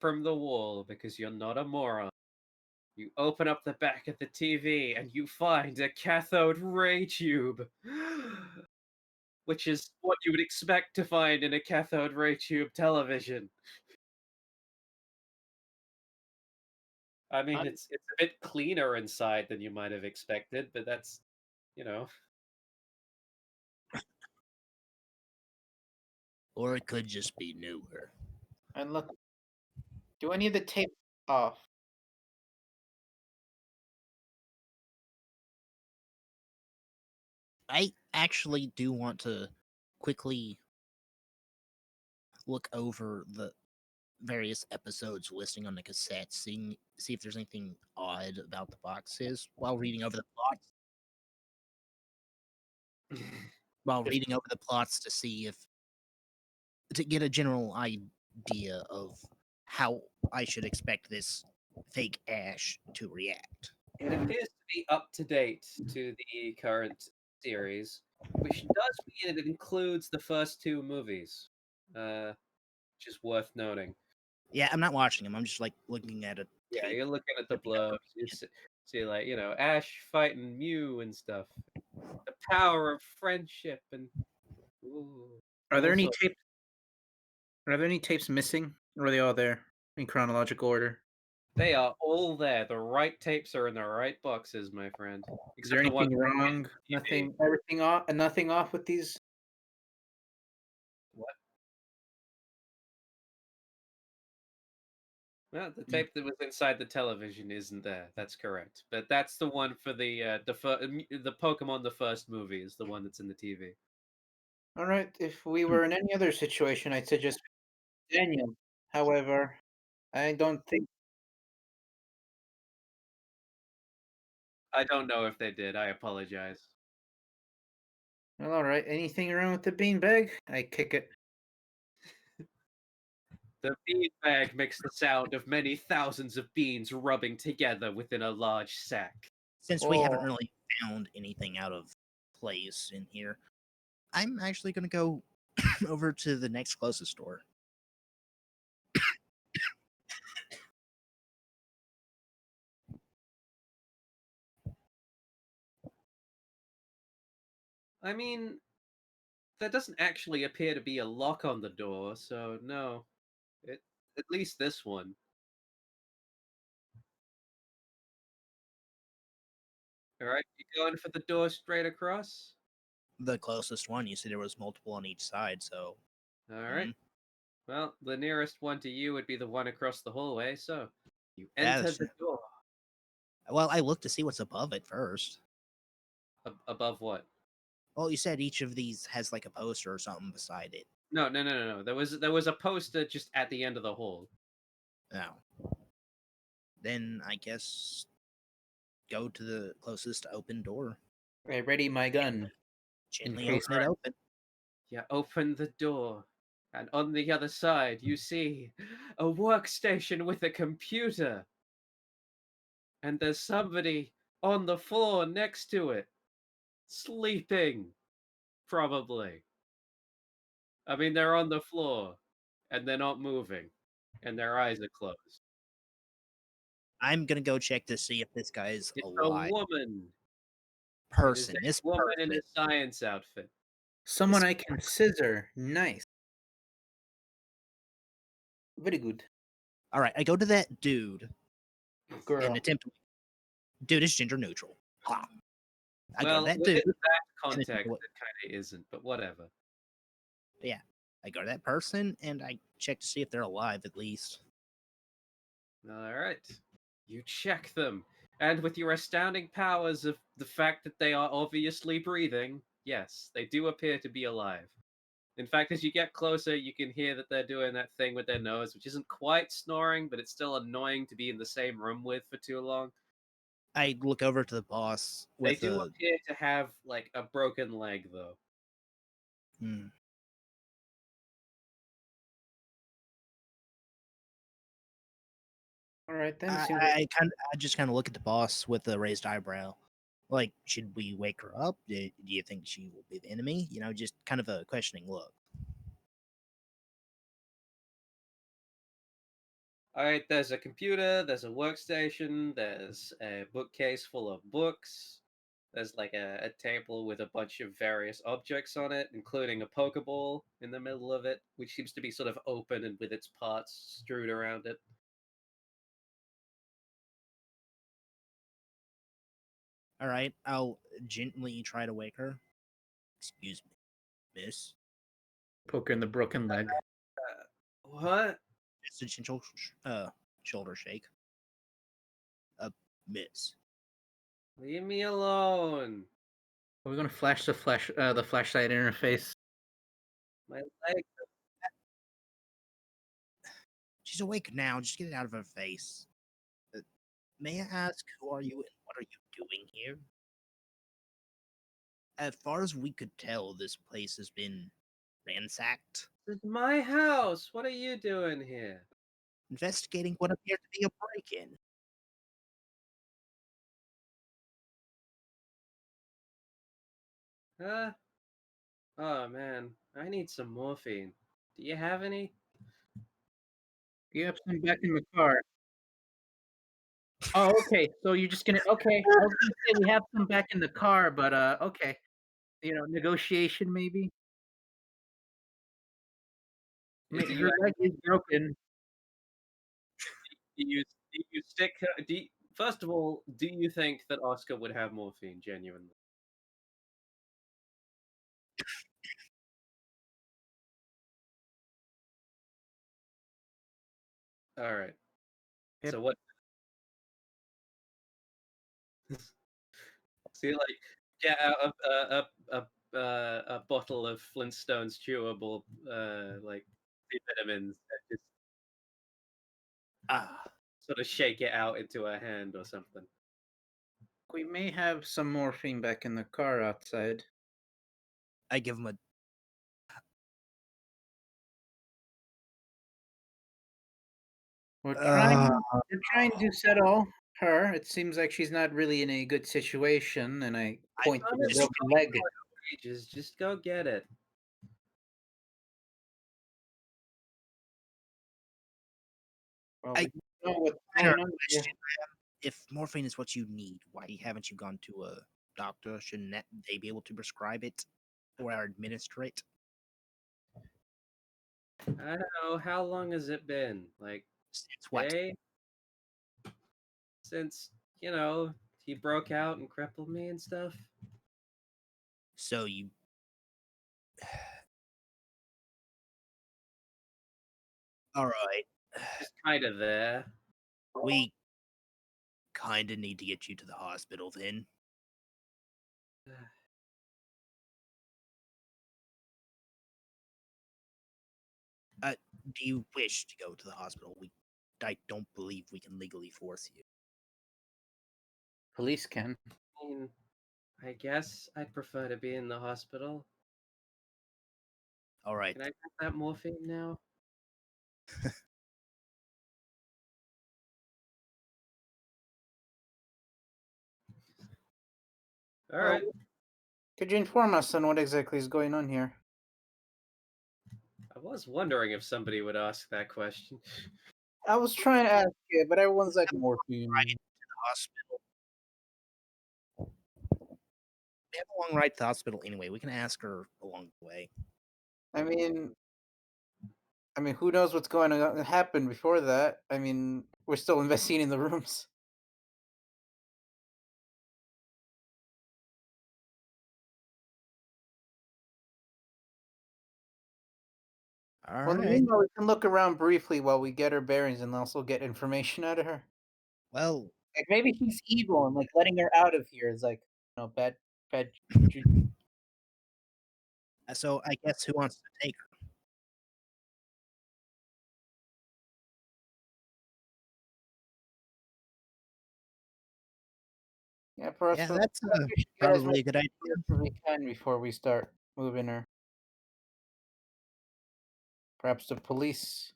from the wall because you're not a moron. You open up the back of the TV and you find a cathode ray tube, which is what you would expect to find in a cathode ray tube television. I mean, I'm it's a bit cleaner inside than you might have expected, but that's, you know, Or it could just be newer. and look. Do any of the tape off? I actually do want to quickly look over the various episodes listing on the cassette, see if there's anything odd about the boxes while reading over the plots. While If reading over the plots to see if to get a general idea of how I should expect this fake Ash to react. it appears to be up to date to the current series, which does mean it includes the first two movies, which is worth noting. Yeah, I'm not watching them. I'm just like looking at a Yeah, tape. you're looking at the Flipping over blurbs. You it. see, like, Ash fighting Mew and stuff. The power of friendship and ooh, Are there any also tapes? Are there any tapes missing, or are they all there in chronological order? they are all there. The right tapes are in the right boxes, my friend. Is there Except the ones anything on wrong? TV. Nothing. Everything off. Nothing off with these. What? Well, the Mm. tape that was inside the television isn't there. That's correct. But that's the one for the Pokemon the first movie is the one that's in the TV. All right. If we Hmm. were in any other situation, I'd suggest Daniel. However, I don't think. I don't know if they did. I apologize. Well, all right. Anything wrong with the beanbag? I kick it. The bean bag makes the sound of many thousands of beans rubbing together within a large sack. Since we Oh, haven't really found anything out of place in here, I'm actually going to go over to the next closest store. I mean, there doesn't actually appear to be a lock on the door, so no. It at least this one. All right, you going for the door straight across? The closest one, you said there was multiple on each side, so All right. mm, Well, the nearest one to you would be the one across the hallway, so you enter that's the door. well. I looked to see what's above it first. Above what? Well, you said each of these has like a poster or something beside it. No, no, no, no, no. There was a poster just at the end of the hall. Now, then I guess go to the closest open door. I ready my gun. Gently case- open it open. You open the door, and on the other side, you see a workstation with a computer. And there's somebody on the floor next to it, sleeping, probably. I mean, they're on the floor, and they're not moving, and their eyes are closed. I'm gonna go check to see if this guy is It's a alive. woman. It is Person, a this woman in a person. science outfit. Someone I can scissor. Nice. Very good. All right, I go to that dude Girl. and attempt. Dude is gender neutral. Ha. I go to Well, that within dude. that and context, attempt to- it kind of isn't, but whatever. Yeah, I go to that person and I check to see if they're alive at least. All right. You check them, and with your astounding powers of the fact that they are obviously breathing, yes, they do appear to be alive. In fact, as you get closer, you can hear that they're doing that thing with their nose, which isn't quite snoring, but it's still annoying to be in the same room with for too long. I look over to the boss They with do a. appear to have like a broken leg, though. Hmm. All right then. I just kind of look at the boss with a raised eyebrow. Like, should we wake her up? Do you think she will be the enemy? You know, just kind of a questioning look. All right, there's a computer, there's a workstation, there's a bookcase full of books. There's like a table with a bunch of various objects on it, including a Pokeball in the middle of it, which seems to be sort of open and with its parts strewed around it. All right, I'll gently try to wake her. Excuse me, miss. Poke her in the broken leg. What? Just a gentle shoulder shake. Miss. Leave me alone. Are we gonna flash the flashlight interface? My leg. She's awake now. Just get it out of her face. May I ask, who are you and what are you doing here? As far as we could tell, this place has been ransacked, This is my house. What are you doing here? investigating what appeared to be a break-in. Huh? Oh man, I need some morphine. Do you have any? You have some back in the car. Oh, okay. So you're just gonna okay. I was gonna say we have some back in the car, but okay. You know, negotiation maybe. Do Her you, leg is broken. do you stick? First of all, do you think that Oscar would have morphine genuinely? All right. Yep. So what? So you like get out a bottle of Flintstones chewable like vitamins and just Ah, sort of shake it out into a hand or something. We may have some morphine back in the car outside. I give him a. We're Uh, trying to settle her. It seems like she's not really in a good situation, and I point to the Honestly, broken leg. just go get it. Well, I- we don't know what's I don't going on here. question, if morphine is what you need, why haven't you gone to a doctor? Shouldn't they be able to prescribe it or administer it? I don't know. How long has it been? Like Since what? day? Since, you know, he broke out and crippled me and stuff. So you. All right. Just kind of there. We kind of need to get you to the hospital then. Do you wish to go to the hospital? I don't believe we can legally force you. Police can. I mean, I guess I'd prefer to be in the hospital. All right. Can I get that morphine now? All Well, right. Could you inform us on what exactly is going on here? I was wondering if somebody would ask that question. I was trying to ask you, but everyone's like morphine. Right to the hospital. We have a long ride to the hospital anyway. We can ask her along the way. I mean, who knows what's going to happen before that? I mean, we're still investigating the rooms. All Well, right. meanwhile, we can look around briefly while we get her bearings and also get information out of her. Well, Like maybe she's evil and like letting her out of here is like, bad. so I guess who wants to take her? Yeah, for us. Yeah, to- that's I think we should get as probably a good idea. much as we can before we start moving her. Perhaps the police.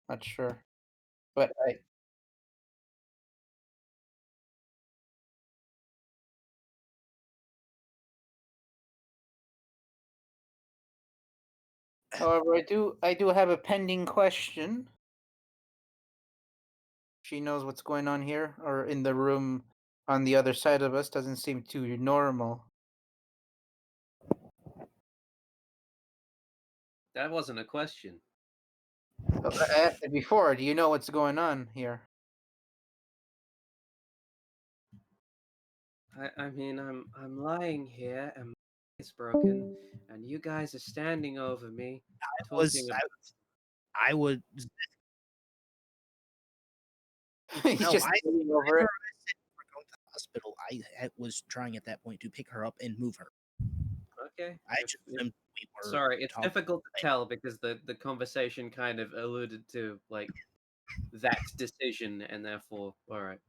Not sure, but I. However, I do have a pending question. she knows what's going on here, or in the room on the other side of us. Doesn't seem too normal. That wasn't a question. I asked it before. Do you know what's going on here? I mean, I'm lying here and my is broken, and you guys are standing over me, Was talking. I would He's no, just I leaning over whenever it. I said we were going to the hospital, was trying at that point to pick her up and move her. Okay. I if- just if- assumed we were Sorry, it's talking. difficult to tell because the conversation kind of alluded to like that decision, and therefore, all right.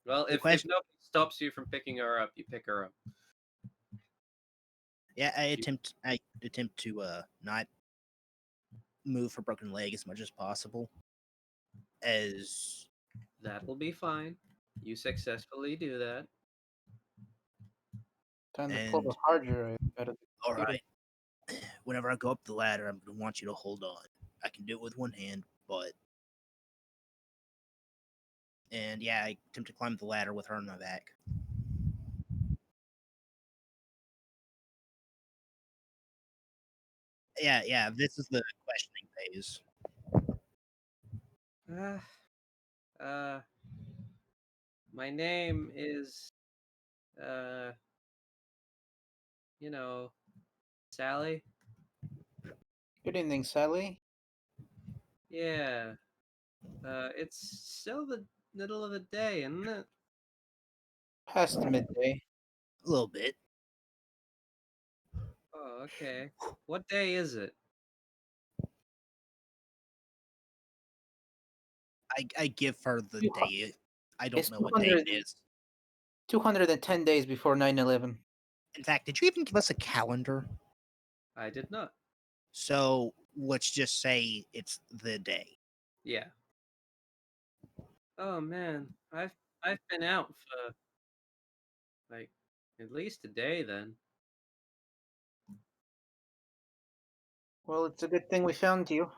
Well, The if question- nobody stops you from picking her up, you pick her up. Yeah, I attempt to not move her broken leg as much as possible. As That'll be fine. You successfully do that. Time to pull the And- hard drive out of the all computer. right, whenever I go up the ladder, I'm gonna want you to hold on. I can do it with one hand, but and yeah, I attempt to climb the ladder with her on my back. Yeah, this is the questioning phase. Uh, uh, my name is, uh, you know, Sally. Good evening, Sally. Yeah. It's still the middle of the day, isn't it? Past midday. A little bit. Oh, okay. What day is it? I give her the You- day. I don't it's know what day it 200 is. 210 days before 9/11. In fact, did you even give us a calendar? I did not. So let's just say it's the day. Yeah. Oh man, I've been out for like at least a day then. Well, it's a good thing we found you.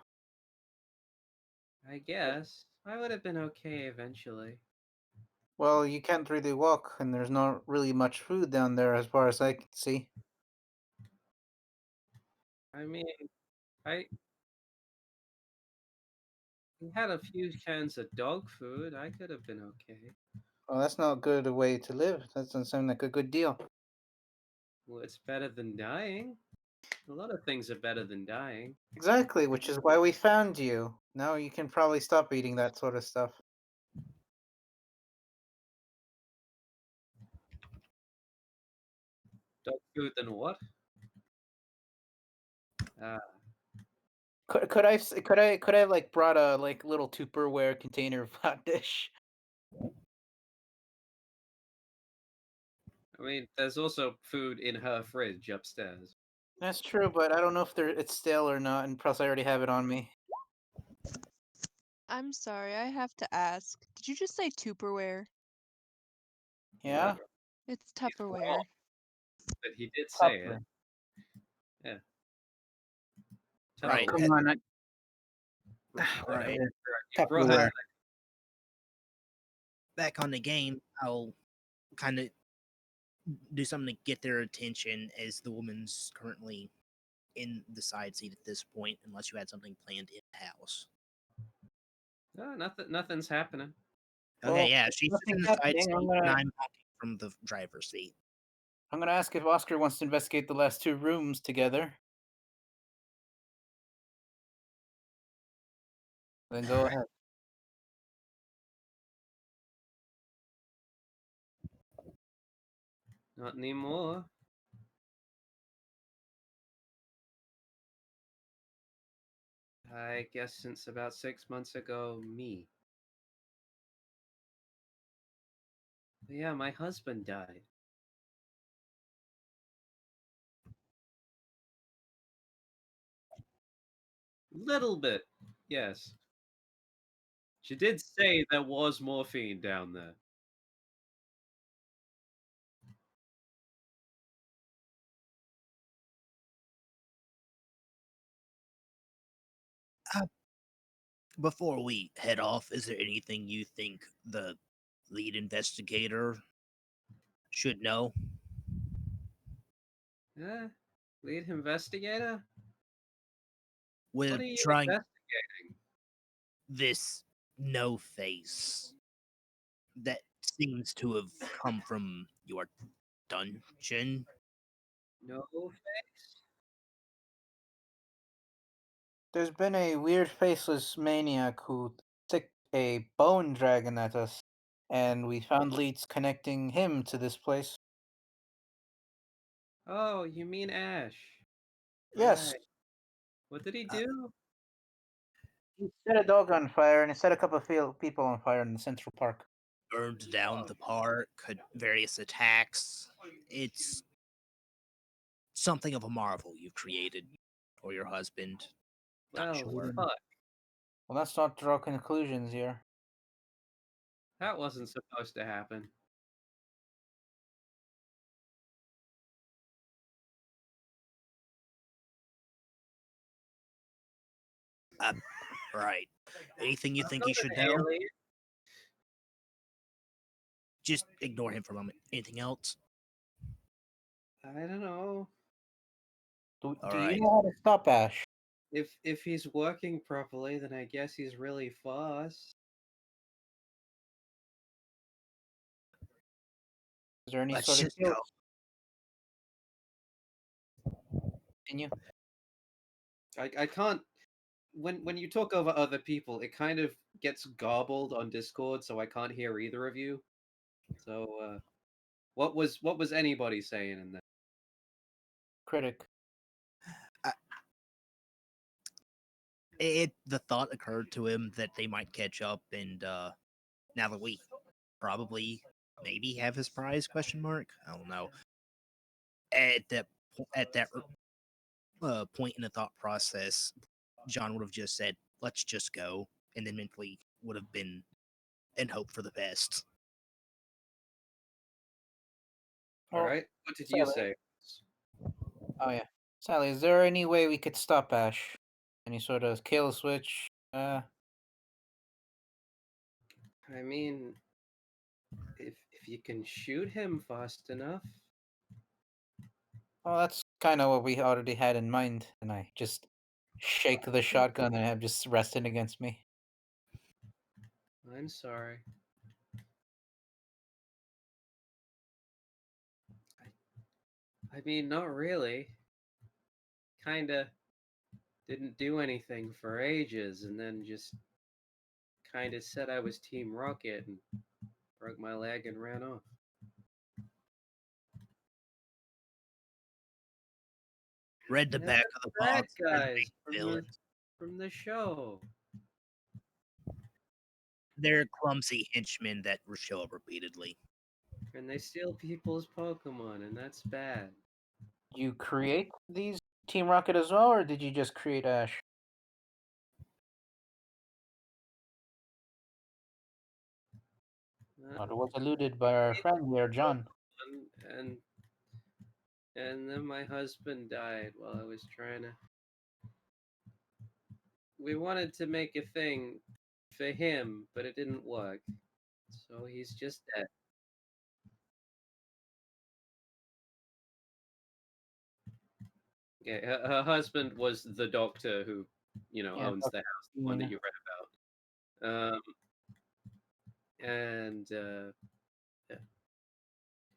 I guess I would have been okay eventually. Well, you can't really walk, and there's not really much food down there as far as I can see. I mean, I we had a few cans of dog food. I could have been okay. Well, that's not a good way to live. That doesn't sound like a good deal. Well, it's better than dying. A lot of things are better than dying. Exactly, which is why we found you. Now you can probably stop eating that sort of stuff. Dog food than what? Uh, Could I have like brought a like little Tupperware container of hot dish? I mean, there's also food in her fridge upstairs. That's true, but I don't know if it's stale or not, and plus I already have it on me. I'm sorry, I have to ask. Did you just say Tupperware? Yeah. It's wrong. Tupperware. But he did say it. Tupperware. Yeah. Right. Tell Come on. Right. you brought her Tupperware. Back on the game, I'll kind of do something to get their attention as the woman's currently in the side seat at this point, unless you had something planned in house. No, nothing's happening. Okay, Well, yeah, she's just in nothing's the side happening. seat, I'm and gonna I'm walking from the driver's seat. ask if Oscar wants to investigate the last two rooms together. Then go ahead. Not anymore. I guess since about 6 months ago, me. But yeah, my husband died. Little bit, yes. She did say there was morphine down there. Before we head off, is there anything you think the lead investigator should know? Lead investigator? We're What are you trying investigating? this no face that seems to have come from your dungeon. No face? There's been a weird faceless maniac who took a bone dragon at us, and we found leads connecting him to this place. Oh, you mean Ash. Yes, Right. What did he Uh, do? he set a dog on fire and he set a couple of people on fire in the Central Park. Burned down the park, had various attacks. It's something of a marvel you've created, or your husband. Not Well, sure. fuck. Well, let's not draw conclusions here. That wasn't supposed to happen. Right. Anything you think Not he should an know? alien. Just ignore him for a moment. Anything else? I don't know. Do All you right. know how to stop Ash? If he's working properly, then I guess he's really fast. Is there any Let's sort of just go. Continue. I can't when you talk over other people, it kind of gets garbled on Discord, so I can't hear either of you. So what was anybody saying in there? Critic. The thought occurred to him that they might catch up, and now that we probably maybe have his prize question mark, I don't know. At that point in the thought process, John would have just said, "Let's just go," and then mentally would have been in hope for the best. All Well, right. What did you Sally. say? Oh yeah, Sally. Is there any way we could stop Ash? Any sort of kill switch? I mean, if you can shoot him fast enough. Well, that's kind of what we already had in mind, and I just shake the shotgun and have just resting against me. I'm sorry. I mean, not really. Kinda didn't do anything for ages, and then just kinda said I was Team Rocket and broke my leg and ran off. Read the Yeah, back of the Bad box. they're the guys main villain. from the show. They're clumsy henchmen that will show up repeatedly. And they steal people's Pokemon, and that's bad. You create these Team Rocket as well, or did you just create Ash? It was alluded by our friend here, John. And and then my husband died while I was trying to. We wanted to make a thing for him, but it didn't work. So he's just dead. Okay, her husband was the doctor who, Yeah, owns the house, the one that you read about. And yeah.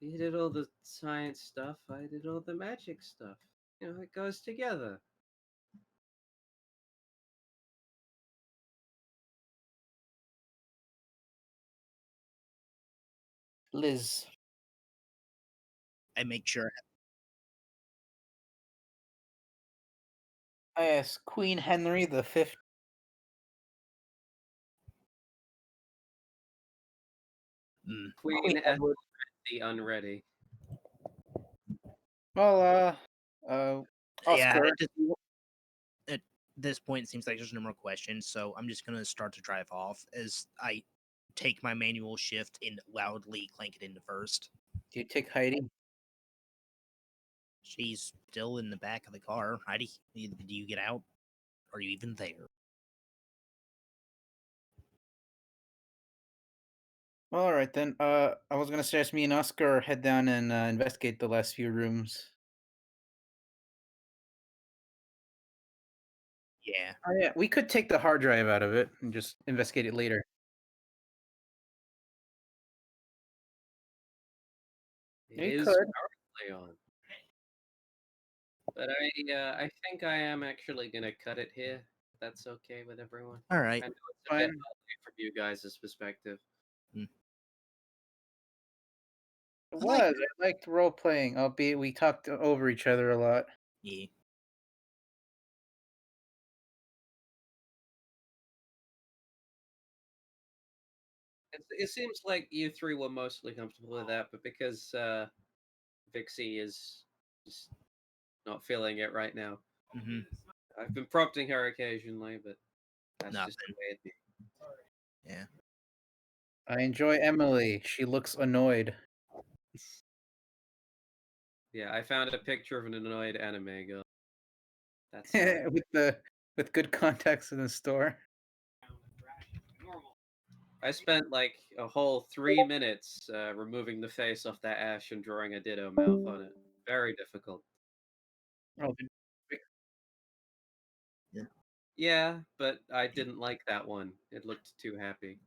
He did all the science stuff. I did all the magic stuff. It goes together. Liz. I make sure I asked Queen Henry V. Queen Queen Ethel Edward. the Unready. Well, Yeah, Oscar. at this point, it seems like there's no more questions, so I'm just gonna start to drive off as I take my manual shift and loudly clank it into first. Do you take Heidi? She's still in the back of the car. Heidi, do you get out? Are you even there? All right then. I was gonna suggest me and Oscar head down and investigate the last few rooms. Yeah. Oh yeah, we could take the hard drive out of it and just investigate it later. It You is could. currently on. But I think I am actually gonna cut it here. If that's okay with everyone. All right. I know it's a bit Fine. ugly from you guys' perspective. It I was. like I liked role playing, albeit we talked over each other a lot. Yeah. It seems like you three were mostly comfortable with that, but because Vixie is just not feeling it right now. Hmm. I've been prompting her occasionally, but that's just the Nothing. way it is. Yeah. I enjoy Emily. She looks annoyed. Yeah, I found a picture of an annoyed anime girl. That's how it with good contacts in the store. I spent like a whole 3 minutes removing the face off that ash and drawing a ditto mouth on it. Very difficult. Oh, Yeah, but I didn't like that one. It looked too happy.